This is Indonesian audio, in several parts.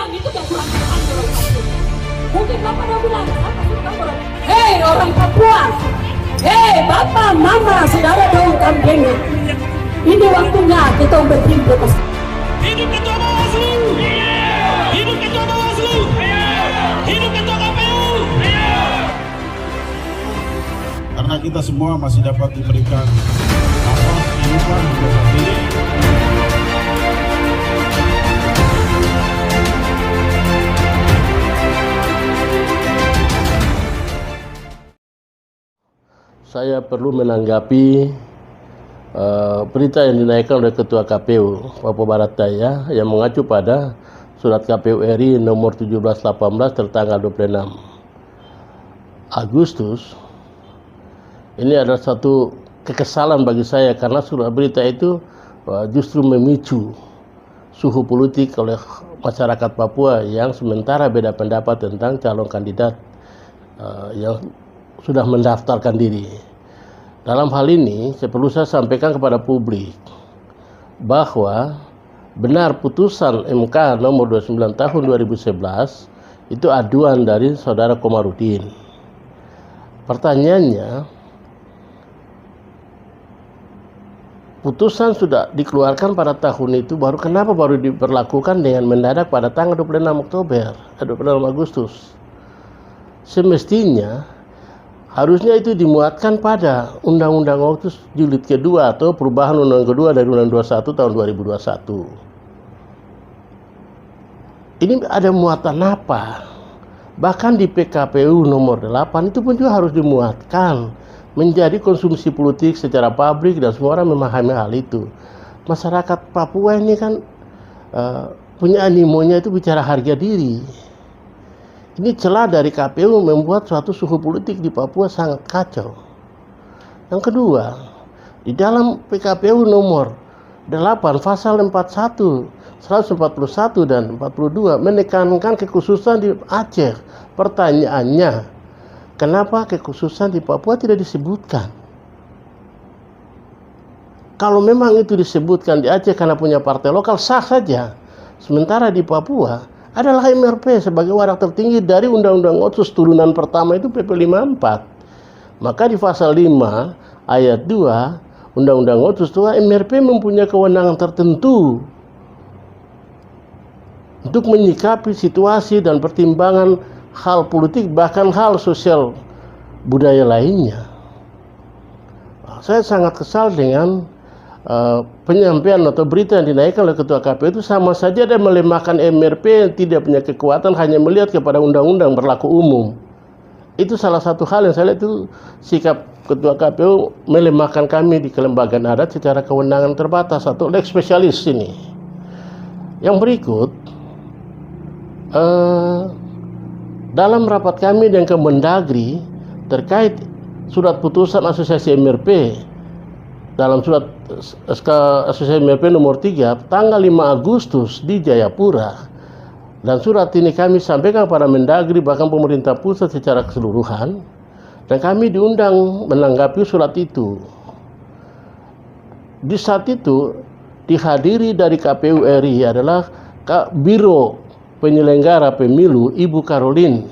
bilang itu gak kurang Tuhan orang Papua. Mungkin Bapak udah bilang, apa sih Bapak? Hei orang Papua, hei Bapak, Mama, Saudara dong kampung. Ini waktunya kita bertimbul. Hidup Ketua Bawaslu! Hidup Ketua Bawaslu! Hidup Ketua KPU! Karena kita semua masih dapat diberikan kehidupan hingga saat ini. Saya perlu menanggapi berita yang dinaikkan oleh Ketua KPU Papua Barat Daya yang mengacu pada Surat KPU RI nomor 1718 tertanggal 26 Agustus. Ini adalah satu kekesalan bagi saya karena surat berita itu justru memicu suhu politik oleh masyarakat Papua yang sementara beda pendapat tentang calon kandidat yang sudah mendaftarkan diri. Dalam hal ini, perlu saya sampaikan kepada publik bahwa benar putusan MK nomor 29 tahun 2011 itu aduan dari Saudara Komarudin. Pertanyaannya, putusan sudah dikeluarkan pada tahun itu, kenapa baru diberlakukan dengan mendadak pada tanggal 26 Agustus? Semestinya harusnya itu dimuatkan pada Undang-Undang Otsus Jilid kedua atau perubahan Undang-Undang kedua dari Undang-Undang 21 tahun 2021. Ini ada muatan apa? Bahkan di PKPU nomor 8 itu pun juga harus dimuatkan menjadi konsumsi politik secara publik dan semua orang memahami hal itu. Masyarakat Papua ini kan punya animonya itu bicara harga diri. Ini celah dari KPU membuat suatu suhu politik di Papua sangat kacau. Yang kedua, di dalam PKPU nomor 8 pasal 41, 141 dan 42 menekankan kekhususan di Aceh. Pertanyaannya, kenapa kekhususan di Papua tidak disebutkan? Kalau memang itu disebutkan di Aceh karena punya partai lokal, sah saja. Sementara di Papua adalah MRP sebagai wadah tertinggi dari Undang-Undang Otsus turunan pertama itu PP 54. Maka di pasal 5 ayat 2 Undang-Undang Otsus itu MRP mempunyai kewenangan tertentu untuk menyikapi situasi dan pertimbangan hal politik bahkan hal sosial budaya lainnya. Saya sangat kesal dengan penyampaian atau berita yang dinaikkan oleh Ketua KPU itu sama saja dan melemahkan MRP yang tidak punya kekuatan hanya melihat kepada undang-undang berlaku umum. Itu salah satu hal yang saya lihat itu sikap Ketua KPU melemahkan kami di kelembagaan adat secara kewenangan terbatas atau lex spesialis ini. Yang berikut, dalam rapat kami dengan Kemendagri terkait surat putusan asosiasi MRP dalam surat asosiasi MRP nomor 3 tanggal 5 Agustus di Jayapura, dan surat ini kami sampaikan kepada Mendagri bahkan pemerintah pusat secara keseluruhan, dan kami diundang menanggapi surat itu. Di saat itu dihadiri dari KPU RI adalah Biro Penyelenggara Pemilu Ibu Caroline.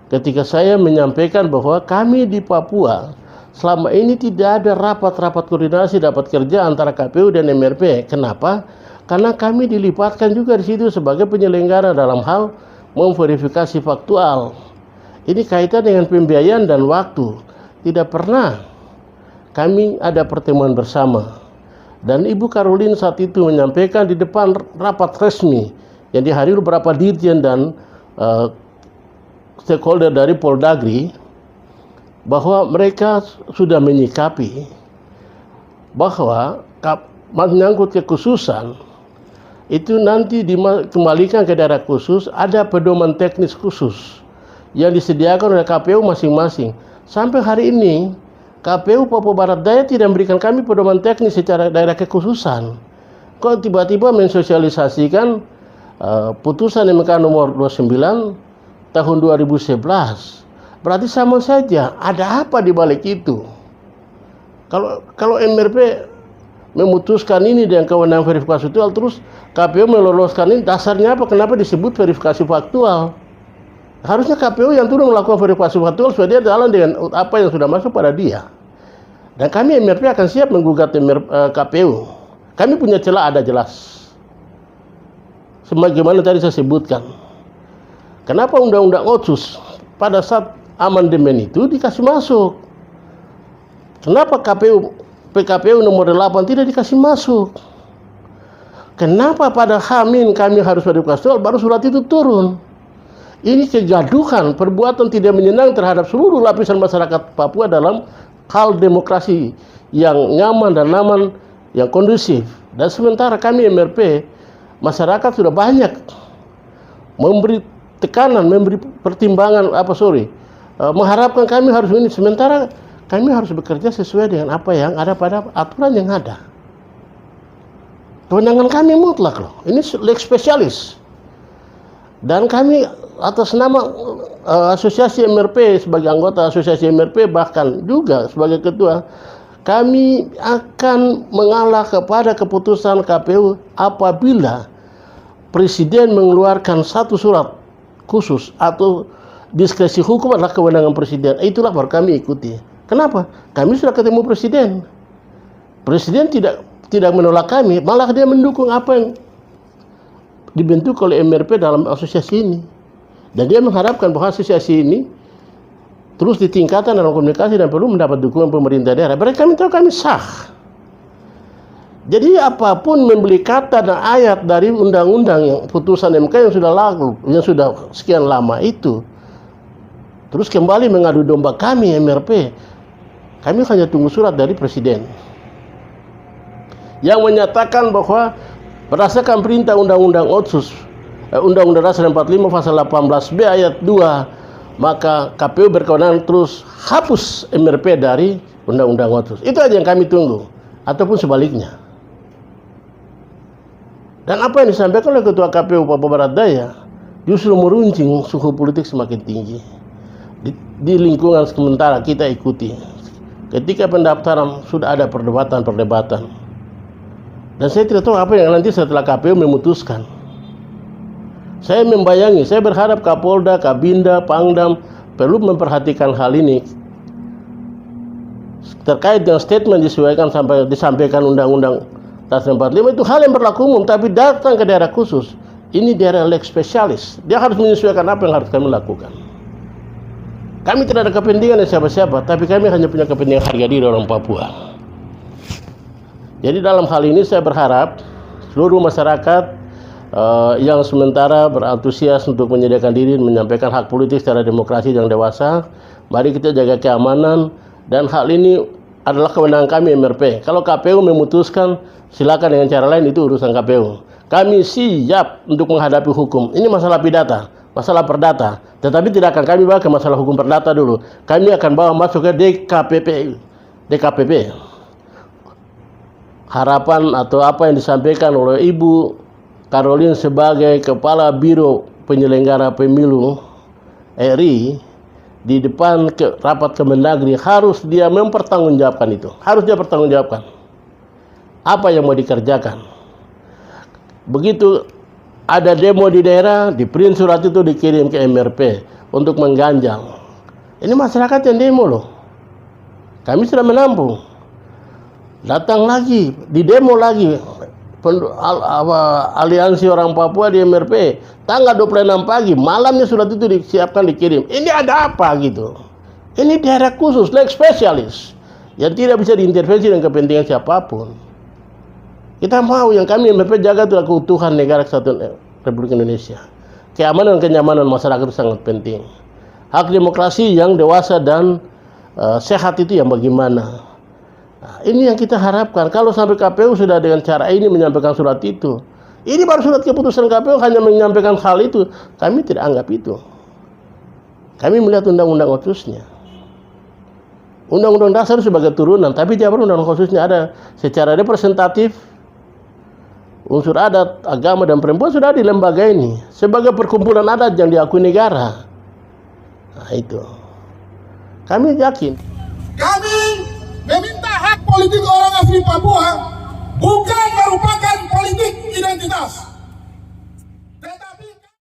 Ketika saya menyampaikan bahwa kami di Papua selama ini tidak ada rapat-rapat koordinasi dapat kerja antara KPU dan MRP. Kenapa? Karena kami dilibatkan juga di situ sebagai penyelenggara dalam hal memverifikasi faktual. Ini kaitan dengan pembiayaan dan waktu. Tidak pernah kami ada pertemuan bersama. Dan Ibu Caroline saat itu menyampaikan di depan rapat resmi yang dihadiri beberapa dirjen dan stakeholder dari Poldagri, bahwa mereka sudah menyikapi bahwa menyangkut kekhususan itu nanti dikembalikan ke daerah khusus, ada pedoman teknis khusus yang disediakan oleh KPU masing-masing. Sampai hari ini KPU Papua Barat Daya tidak memberikan kami pedoman teknis secara daerah kekhususan. Kok tiba-tiba mensosialisasikan putusan MK nomor 29 tahun 2011? Berarti sama saja, ada apa di balik itu? Kalau MRP memutuskan ini dengan kewenangan verifikasi faktual, terus KPU meloloskan ini, dasarnya apa? Kenapa disebut verifikasi faktual? Harusnya KPU yang turun melakukan verifikasi faktual supaya dia jalan dengan apa yang sudah masuk pada dia. Dan kami MRP akan siap menggugat KPU. Kami punya celah ada jelas. Sebagaimana tadi saya sebutkan. Kenapa Undang-Undang Otsus pada saat amandemen itu dikasih masuk? Kenapa PKPU nomor 8 tidak dikasih masuk? Kenapa pada H- kami harus verifikasi faktual baru surat itu turun? Ini kegaduhan, perbuatan tidak menyenang terhadap seluruh lapisan masyarakat Papua dalam hal demokrasi yang nyaman dan aman, yang kondusif. Dan sementara kami MRP, masyarakat sudah banyak memberi tekanan, memberi pertimbangan, mengharapkan kami harus ini. Sementara kami harus bekerja sesuai dengan apa yang ada pada aturan yang ada. Kewenangan kami mutlak loh. Ini lex spesialis. Dan kami atas nama Asosiasi MRP, sebagai anggota Asosiasi MRP, bahkan juga sebagai ketua, kami akan mengalah kepada keputusan KPU apabila Presiden mengeluarkan satu surat khusus atau diskresi hukum adalah kewenangan Presiden. Itulah baru kami ikuti. Kenapa? Kami sudah ketemu Presiden. Presiden tidak menolak kami, malah dia mendukung apa yang dibentuk oleh MRP dalam asosiasi ini. Dan dia mengharapkan bahwa asosiasi ini terus ditingkatkan dalam komunikasi dan perlu mendapat dukungan pemerintah daerah. Mereka minta kami sah. Jadi apapun membeli kata dan ayat dari undang-undang yang putusan MK yang sudah lalu, yang sudah sekian lama itu, terus kembali mengadu domba kami MRP, kami hanya tunggu surat dari Presiden yang menyatakan bahwa berdasarkan perintah Undang-Undang Otsus, Undang-Undang Dasar 45 pasal 18B ayat 2, maka KPU berkewenangan terus hapus MRP dari Undang-Undang Otsus. Itu aja yang kami tunggu, ataupun sebaliknya. Dan apa yang disampaikan oleh Ketua KPU Papua Barat Daya justru meruncing suhu politik semakin tinggi di lingkungan sementara kita ikuti. Ketika pendaftaran sudah ada perdebatan. Dan saya tidak tahu apa yang nanti setelah KPU memutuskan. Saya membayangi, saya berharap Kapolda, Kabinda, Pangdam perlu memperhatikan hal ini terkait dengan statement disampaikan Undang-Undang Dasar 45 itu hal yang berlaku umum, tapi datang ke daerah khusus. Ini daerah lex spesialis. Dia harus menyesuaikan apa yang harus kami lakukan. Kami tidak ada kepentingan dari siapa-siapa, tapi kami hanya punya kepentingan harga diri orang Papua. Jadi dalam hal ini saya berharap seluruh masyarakat yang sementara berantusias untuk menyediakan diri menyampaikan hak politik secara demokrasi yang dewasa, mari kita jaga keamanan, dan hal ini adalah kewenangan kami MRP. Kalau KPU memutuskan, silakan dengan cara lain, itu urusan KPU. Kami siap untuk menghadapi hukum. Ini masalah pidata, masalah perdata, tetapi tidak akan kami bawa ke masalah hukum perdata dulu. Kami akan bawa masuk ke DKPP. Harapan atau apa yang disampaikan oleh Ibu Caroline sebagai Kepala Biro Penyelenggara Pemilu RI di depan rapat Kemendagri, harus dia mempertanggungjawabkan itu. Harus dia pertanggungjawabkan apa yang mau dikerjakan. Begitu ada demo di daerah, di print surat itu dikirim ke MRP untuk mengganjal. Ini masyarakat yang demo loh. Kami sudah menampung. Datang lagi, di demo lagi. Aliansi Orang Papua di MRP tanggal 26 pagi, malamnya surat itu disiapkan dikirim. Ini ada apa gitu? Ini daerah khusus, lex spesialis yang tidak bisa diintervensi dengan kepentingan siapapun. Kita mau yang kami MRP jaga itu keutuhan negara kesatuan Republik Indonesia. Keamanan dan kenyamanan masyarakat itu sangat penting. Hak demokrasi yang dewasa dan sehat itu yang bagaimana? Nah, ini yang kita harapkan. Kalau sampai KPU sudah dengan cara ini menyampaikan surat itu, ini baru surat keputusan KPU hanya menyampaikan hal itu, kami tidak anggap itu. Kami melihat undang-undang otsusnya. Undang-undang dasar sebagai turunan, tapi jawaban undang-undang khususnya ada secara representatif. Unsur adat, agama, dan perempuan sudah di lembaga ini sebagai perkumpulan adat yang diakui negara. Nah itu, kami yakin. Kami meminta hak politik orang asli Papua bukan merupakan politik identitas.